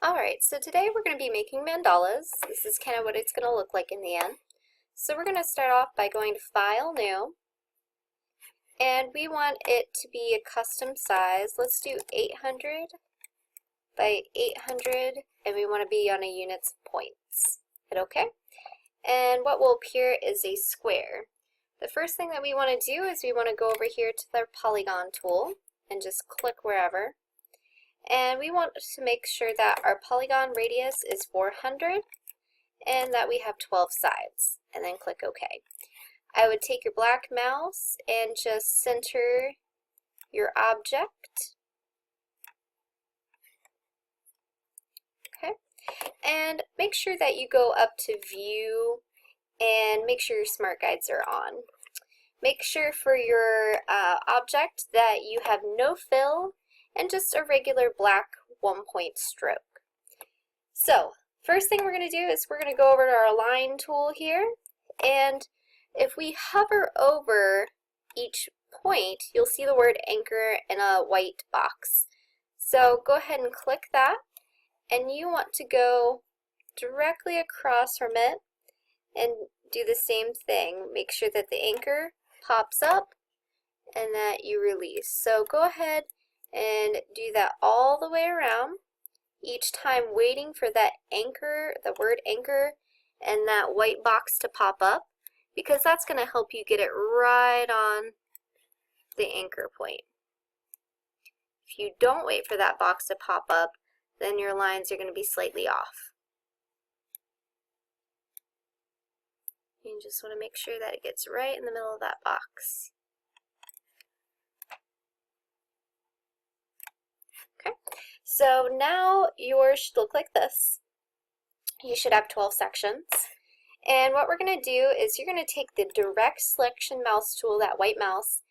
Alright, so today we're going to be making mandalas. This is kind of what it's going to look like in the end. So we're going to start off by going to File, New, and we want it to be a custom size. Let's do 800 by 800, and we want to be on a units of points. Hit OK. And what will appear is a square. The first thing that we want to do is we want to go over here to the polygon tool and just click wherever. And we want to make sure that our polygon radius is 400 and that we have 12 sides, and then click OK. I would take your black mouse and just center your object. Okay, and make sure that you go up to View and make sure your Smart Guides are on. Make sure for your object that you have no fill and just a regular black 1-point stroke. So, first thing we're going to do is we're going to go over to our Align tool here, and if we hover over each point, you'll see the word anchor in a white box. So go ahead and click that, and you want to go directly across from it and do the same thing. Make sure that the anchor pops up and that you release. So go ahead and do that all the way around, each time waiting for that anchor, the word anchor, and that white box to pop up, because that's going to help you get it right on the anchor point. If you don't wait for that box to pop up, then your lines are going to be slightly off. You just want to make sure that it gets right in the middle of that box. Okay, so now yours should look like this. You should have 12 sections. And what we're going to do is you're going to take the direct selection mouse tool, that white mouse,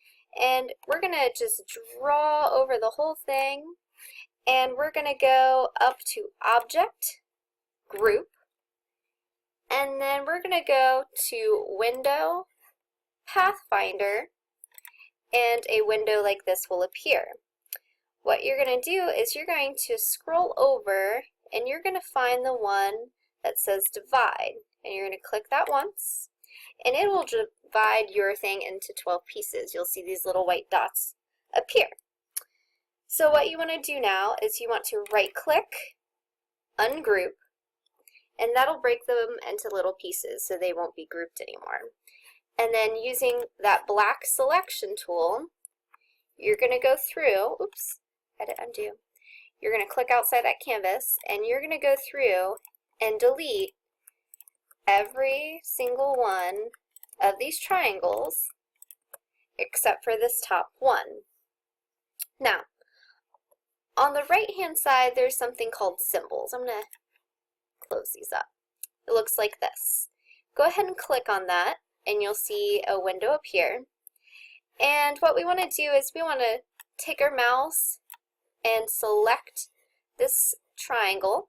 and we're going to just draw over the whole thing, and we're going to go up to Object, Group, and then we're going to go to Window, Pathfinder, and a window like this will appear. What you're going to do is you're going to scroll over and you're going to find the one that says Divide. And you're going to click that once, and it will divide your thing into 12 pieces. You'll see these little white dots appear. So what you want to do now is you want to right-click, ungroup, and that'll break them into little pieces so they won't be grouped anymore. And then using that black selection tool, you're going to go through, oops, edit, undo. You're going to click outside that canvas, and you're going to go through and delete every single one of these triangles except for this top one. Now, on the right hand side there's something called symbols. I'm going to close these up. It looks like this. Go ahead and click on that and you'll see a window appear. And what we want to do is we want to take our mouse and select this triangle,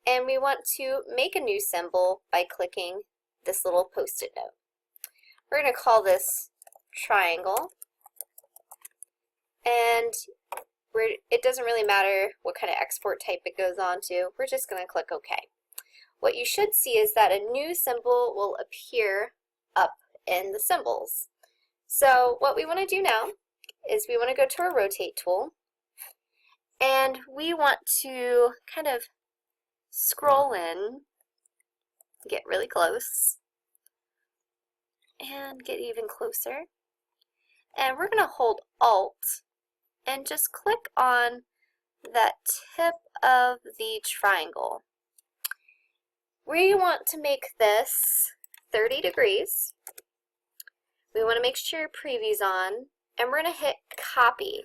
and we want to make a new symbol by clicking this little post-it note. We're going to call this triangle, and it doesn't really matter what kind of export type it goes on to. We're just going to click OK. What you should see is that a new symbol will appear up in the symbols. So what we want to do now is we want to go to our Rotate tool, and we want to kind of scroll in, get really close, and get even closer. And we're going to hold Alt and just click on that tip of the triangle. We want to make this 30 degrees. We want to make sure your preview's on, and we're going to hit Copy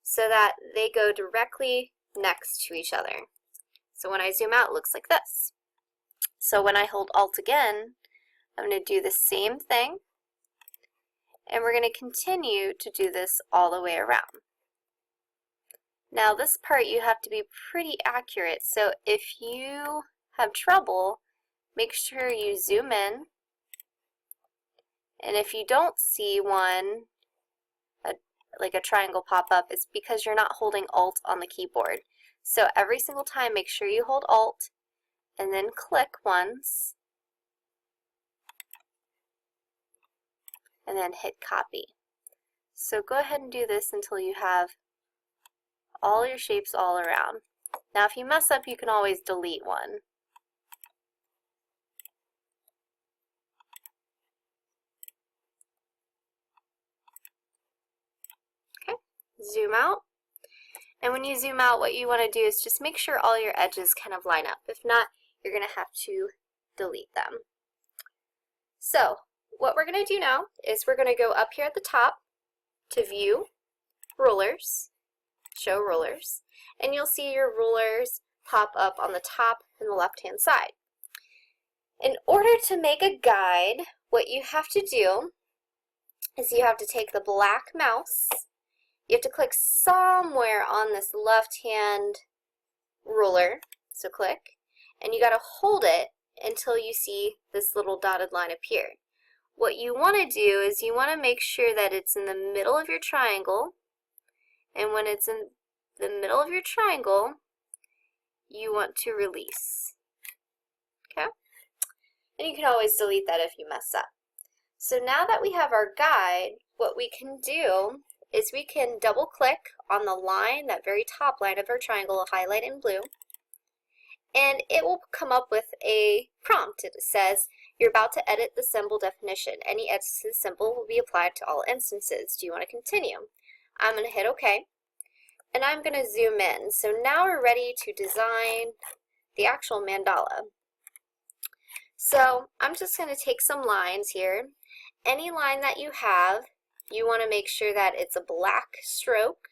so that they go directly next to each other. So when I zoom out, it looks like this. So when I hold Alt again, I'm going to do the same thing, and we're going to continue to do this all the way around. Now this part you have to be pretty accurate, so if you have trouble, make sure you zoom in, and if you don't see one, like a triangle pop up, it's because you're not holding Alt on the keyboard. So every single time, make sure you hold Alt and then click once, and then hit copy. So go ahead and do this until you have all your shapes all around. Now if you mess up, you can always delete one. Okay, zoom out. And when you zoom out, what you want to do is just make sure all your edges kind of line up. If not, you're going to have to delete them. So what we're going to do now is we're going to go up here at the top to View, Rulers, Show Rulers, and you'll see your rulers pop up on the top and the left-hand side. In order to make a guide, what you have to do is you have to take the black mouse, you have to click somewhere on this left-hand ruler, so click, and you got to hold it until you see this little dotted line appear. What you want to do is you want to make sure that it's in the middle of your triangle, and when it's in the middle of your triangle, you want to release. Okay? And you can always delete that if you mess up. So now that we have our guide, what we can do is we can double click on the line, that very top line of our triangle, highlight in blue, and it will come up with a prompt. It says, you're about to edit the symbol definition. Any edits to the symbol will be applied to all instances. Do you want to continue? I'm going to hit OK, and I'm going to zoom in. So now we're ready to design the actual mandala. So I'm just going to take some lines here. Any line that you have, you want to make sure that it's a black stroke,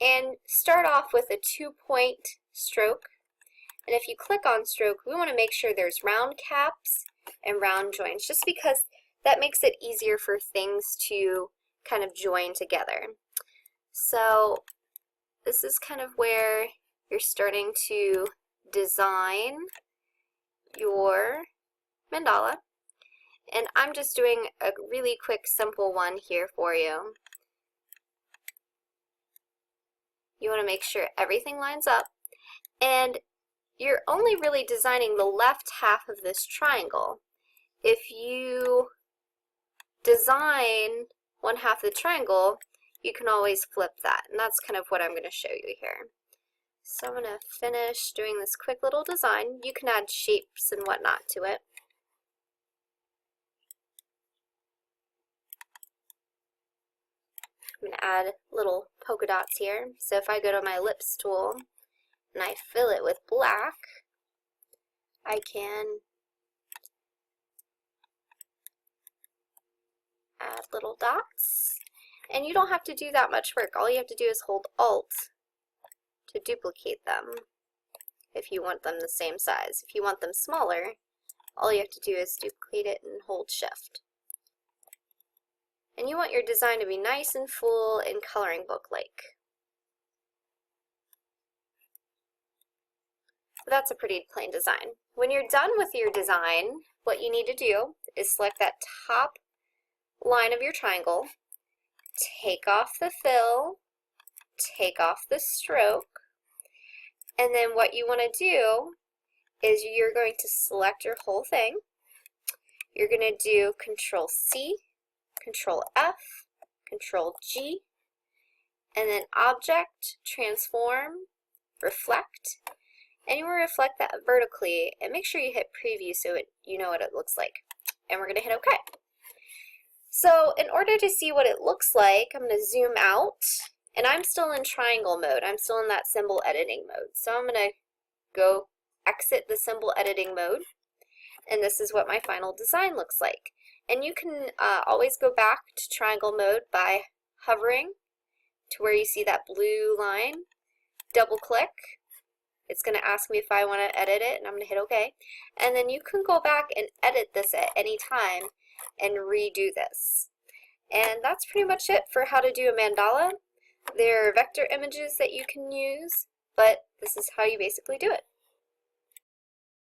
and start off with a 2-point stroke. And if you click on stroke, we want to make sure there's round caps and round joins, just because that makes it easier for things to kind of join together. So this is kind of where you're starting to design your mandala. And I'm just doing a really quick, simple one here for you. You want to make sure everything lines up, and you're only really designing the left half of this triangle. If you design one half of the triangle, you can always flip that, and that's kind of what I'm going to show you here. So I'm going to finish doing this quick little design. You can add shapes and whatnot to it. I'm going to add little polka dots here. So if I go to my ellipse tool and I fill it with black, I can add little dots. And you don't have to do that much work. All you have to do is hold Alt to duplicate them if you want them the same size. If you want them smaller, all you have to do is duplicate it and hold Shift. And you want your design to be nice and full and coloring book-like. So that's a pretty plain design. When you're done with your design, what you need to do is select that top line of your triangle, take off the fill, take off the stroke, and then what you want to do is you're going to select your whole thing. You're going to do Control-C, Control-F, Control-G, and then Object, Transform, Reflect, and you want to reflect that vertically, and make sure you hit Preview so you know what it looks like. And we're going to hit OK. So in order to see what it looks like, I'm going to zoom out, and I'm still in triangle mode. I'm still in that symbol editing mode. So I'm going to go exit the symbol editing mode, and this is what my final design looks like. And you can always go back to triangle mode by hovering to where you see that blue line, double click. It's going to ask me if I want to edit it, and I'm going to hit OK. And then you can go back and edit this at any time and redo this. And that's pretty much it for how to do a mandala. There are vector images that you can use, but this is how you basically do it.